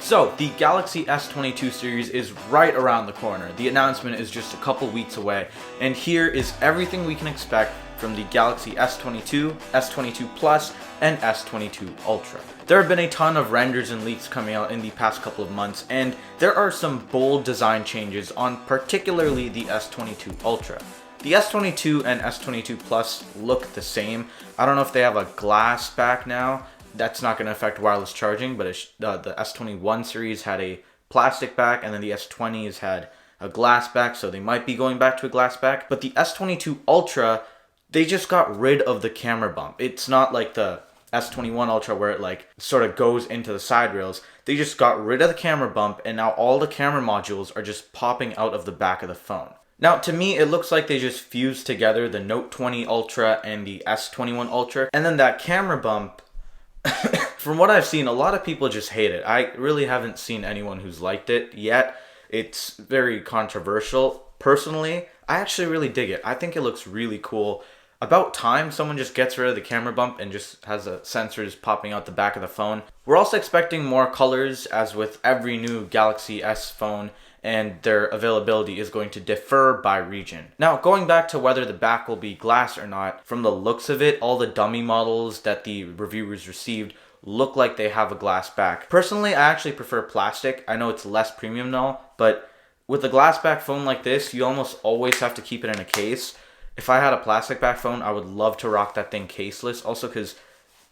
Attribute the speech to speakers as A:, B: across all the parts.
A: So, the Galaxy S22 series is right around the corner. The announcement is just a couple weeks away, and here is everything we can expect from the Galaxy S22, S22 Plus, and S22 Ultra. There have been a ton of renders and leaks coming out in the past couple of months, and there are some bold design changes on particularly the S22 Ultra. The S22 and S22 Plus look the same. I don't know if they have a glass back now. That's not going to affect wireless charging, but the S21 series had a plastic back, and then the S20s had a glass back, so they might be going back to a glass back. But the S22 Ultra, they just got rid of the camera bump. It's not like the S21 Ultra where it like sort of goes into the side rails. They just got rid of the camera bump, and now all the camera modules are just popping out of the back of the phone. Now, to me, it looks like they just fused together the Note 20 Ultra and the S21 Ultra, and then that camera bump, from what I've seen, a lot of people just hate it. I really haven't seen anyone who's liked it yet. It's very controversial. Personally, I actually really dig it. I think it looks really cool. About time someone just gets rid of the camera bump and just has the sensors popping out the back of the phone. We're also expecting more colors, as with every new Galaxy S phone, and their availability is going to differ by region. Now, going back to whether the back will be glass or not, from the looks of it, all the dummy models that the reviewers received look like they have a glass back. Personally, I actually prefer plastic. I know it's less premium now, but with a glass back phone like this, you almost always have to keep it in a case. If I had a plastic back phone, I would love to rock that thing caseless, also because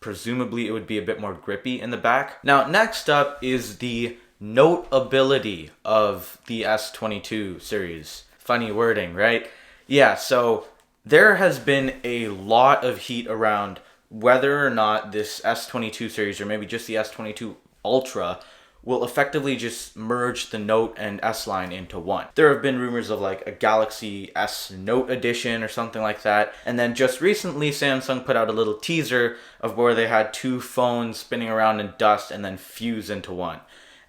A: presumably it would be a bit more grippy in the back. Now, next up is the notability of the S22 series. Funny wording, right? Yeah, so there has been a lot of heat around whether or not this S22 series, or maybe just the S22 Ultra, will effectively just merge the Note and S line into one. There have been rumors of like a Galaxy S Note edition or something like that, and then just recently Samsung put out a little teaser of where they had two phones spinning around in dust and then fuse into one.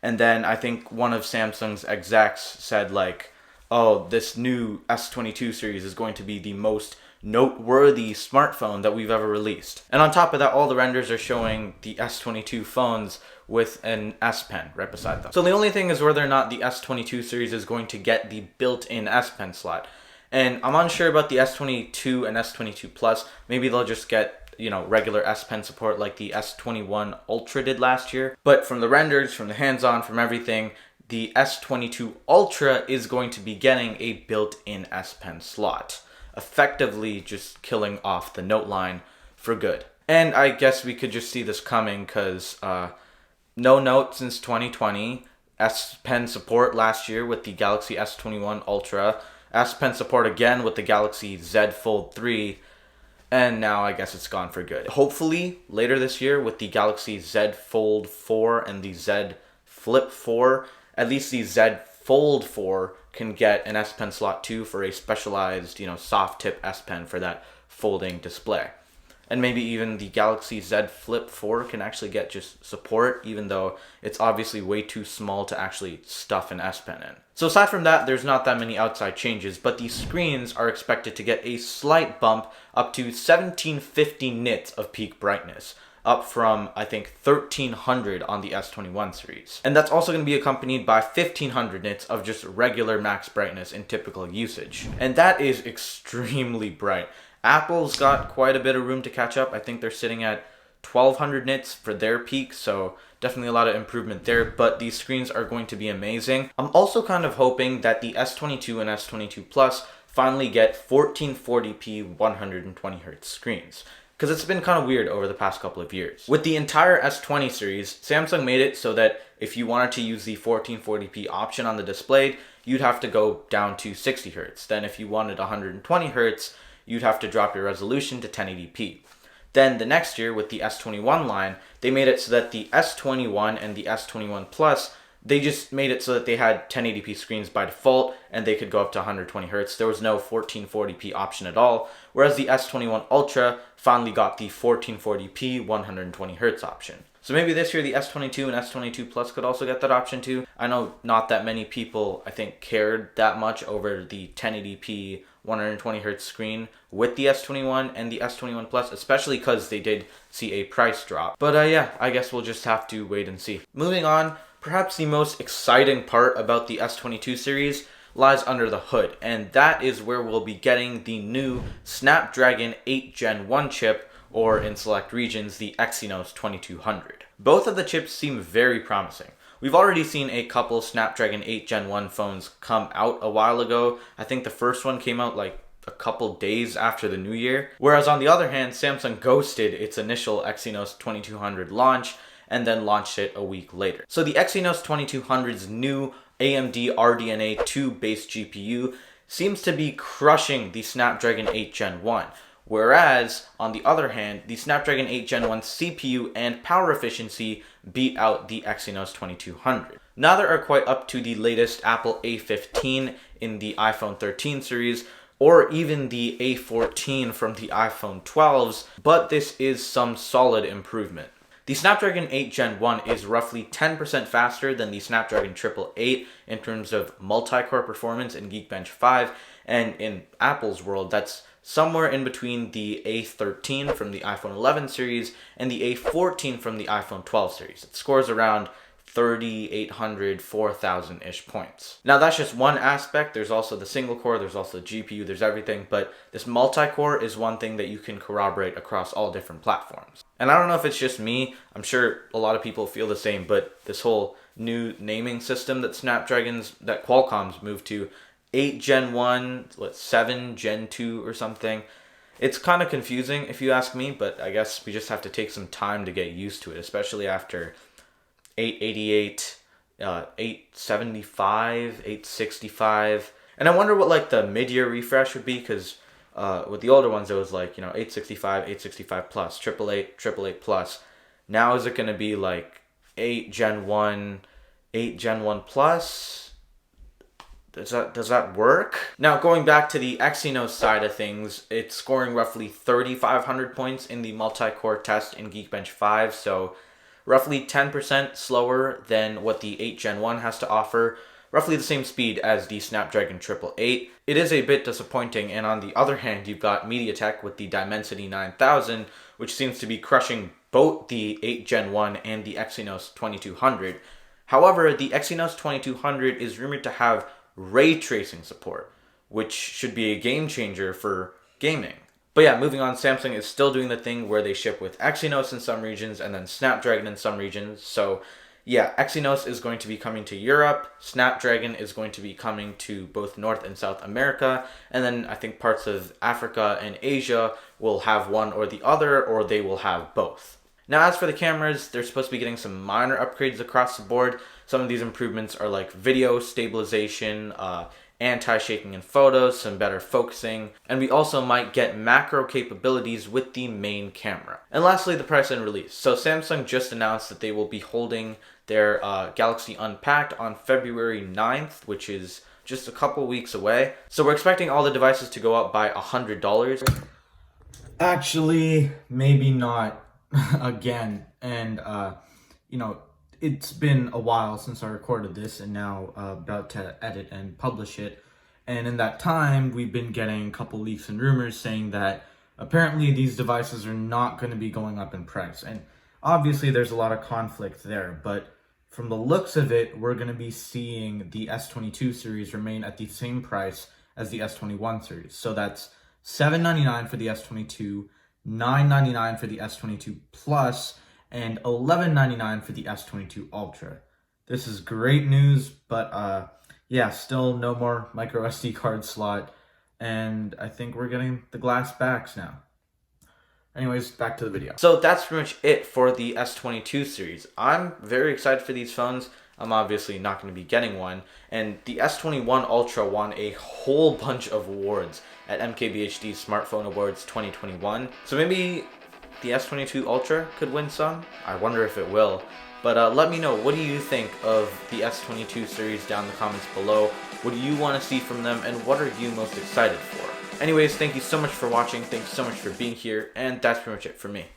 A: And then I think one of Samsung's execs said like, oh, this new S22 series is going to be the most noteworthy smartphone that we've ever released. And on top of that, all the renders are showing the S22 phones with an S Pen right beside them. So the only thing is whether or not the S22 series is going to get the built-in S Pen slot. And I'm unsure about the S22 and S22 Plus. Maybe they'll just get, you know, regular S Pen support like the S21 Ultra did last year. But from the renders, from the hands-on, from everything, the S22 Ultra is going to be getting a built-in S Pen slot, effectively just killing off the Note line for good. And I guess we could just see this coming because no Note since 2020, S Pen support last year with the Galaxy S21 Ultra, S Pen support again with the Galaxy Z Fold 3, and now I guess it's gone for good. Hopefully later this year with the Galaxy Z Fold 4 and the Z Flip 4, at least the Z Fold 4 can get an S Pen slot too for a specialized, soft tip S Pen for that folding display. And maybe even the Galaxy Z Flip 4 can actually get just support, even though it's obviously way too small to actually stuff an S Pen in. So aside from that, there's not that many outside changes, but the screens are expected to get a slight bump up to 1750 nits of peak brightness, up from, I think, 1300 on the S21 series. And that's also going to be accompanied by 1500 nits of just regular max brightness in typical usage. And that is extremely bright. Apple's got quite a bit of room to catch up. I think they're sitting at 1200 nits for their peak, so definitely a lot of improvement there, but these screens are going to be amazing. I'm also kind of hoping that the S22 and S22 Plus finally get 1440p 120Hz screens, because it's been kind of weird over the past couple of years. With the entire S20 series, Samsung made it so that if you wanted to use the 1440p option on the display, you'd have to go down to 60Hz. Then if you wanted 120Hz, you'd have to drop your resolution to 1080p. Then the next year with the S21 line, they made it so that the S21 and the S21 Plus, they just made it so that they had 1080p screens by default and they could go up to 120Hz. There was no 1440p option at all, whereas the S21 Ultra finally got the 1440p 120Hz option. So maybe this year the S22 and S22 Plus could also get that option too. I know not that many people, I think, cared that much over the 1080p 120Hz screen with the S21 and the S21 Plus, especially because they did see a price drop. But yeah, I guess we'll just have to wait and see. Moving on, Perhaps the most exciting part about the S22 series lies under the hood, and that is where we'll be getting the new Snapdragon 8 Gen 1 chip, or in select regions, the Exynos 2200. Both of the chips seem very promising. We've already seen a couple Snapdragon 8 Gen 1 phones come out a while ago. I think the first one came out like a couple days after the new year. Whereas on the other hand, Samsung ghosted its initial Exynos 2200 launch and then launched it a week later. So the Exynos 2200's new AMD RDNA 2 based GPU seems to be crushing the Snapdragon 8 Gen 1. Whereas, on the other hand, the Snapdragon 8 Gen 1 CPU and power efficiency beat out the Exynos 2200. Neither are quite up to the latest Apple A15 in the iPhone 13 series, or even the A14 from the iPhone 12s, but this is some solid improvement. The Snapdragon 8 Gen 1 is roughly 10% faster than the Snapdragon 888 in terms of multi-core performance in Geekbench 5, and in Apple's world, that's somewhere in between the A13 from the iPhone 11 series and the A14 from the iPhone 12 series. It scores around 3,800, 4,000-ish points. Now that's just one aspect. There's also the single core, there's also the GPU, there's everything, but this multi-core is one thing that you can corroborate across all different platforms. And I don't know if it's just me, I'm sure a lot of people feel the same, but this whole new naming system that Qualcomm's moved to, 8 Gen 1, 7 Gen 2 or something, it's kind of confusing if you ask me, but I guess we just have to take some time to get used to it, especially after 888, 875, 865. And I wonder what like the mid-year refresh would be, because with the older ones it was like, 865, 865 plus, 888, 888 plus. Now is it going to be like 8 Gen 1, 8 Gen 1 plus? Does that work? Now going back to the Exynos side of things, it's scoring roughly 3,500 points in the multi-core test in Geekbench 5, so roughly 10% slower than what the 8 Gen 1 has to offer, roughly the same speed as the Snapdragon 888. It is a bit disappointing, and on the other hand, you've got MediaTek with the Dimensity 9000, which seems to be crushing both the 8 Gen 1 and the Exynos 2200. However, the Exynos 2200 is rumored to have ray tracing support, which should be a game changer for gaming. But yeah, moving on, Samsung is still doing the thing where they ship with Exynos in some regions and then Snapdragon in some regions. So yeah, Exynos is going to be coming to Europe, Snapdragon is going to be coming to both North and South America, and then I think parts of Africa and Asia will have one or the other, or they will have both. Now as for the cameras, they're supposed to be getting some minor upgrades across the board. Some of these improvements are like video stabilization, anti-shaking in photos, some better focusing, and we also might get macro capabilities with the main camera. And lastly, the price and release. So Samsung just announced that they will be holding their Galaxy Unpacked on February 9th, which is just a couple weeks away. So we're expecting all the devices to go up by $100. Actually, maybe not again. And, it's been a while since I recorded this and now about to edit and publish it. And in that time, we've been getting a couple leaks and rumors saying that apparently these devices are not going to be going up in price. And obviously there's a lot of conflict there, but from the looks of it, we're going to be seeing the S22 series remain at the same price as the S21 series. So that's $799 for the S22, $999 for the S22 Plus, and $1199 for the S22 Ultra. This is great news, but yeah, still no more micro SD card slot, and I think we're getting the glass backs now. Anyways, back to the video. So that's pretty much it for the S22 series. I'm very excited for these phones. I'm obviously not going to be getting one, and the S21 Ultra won a whole bunch of awards at MKBHD Smartphone Awards 2021, so maybe the S22 Ultra could win some. I wonder if it will. But let me know, what do you think of the S22 series down in the comments below? What do you want to see from them, and what are you most excited for? Anyways, thank you so much for watching, thanks so much for being here, and that's pretty much it for me.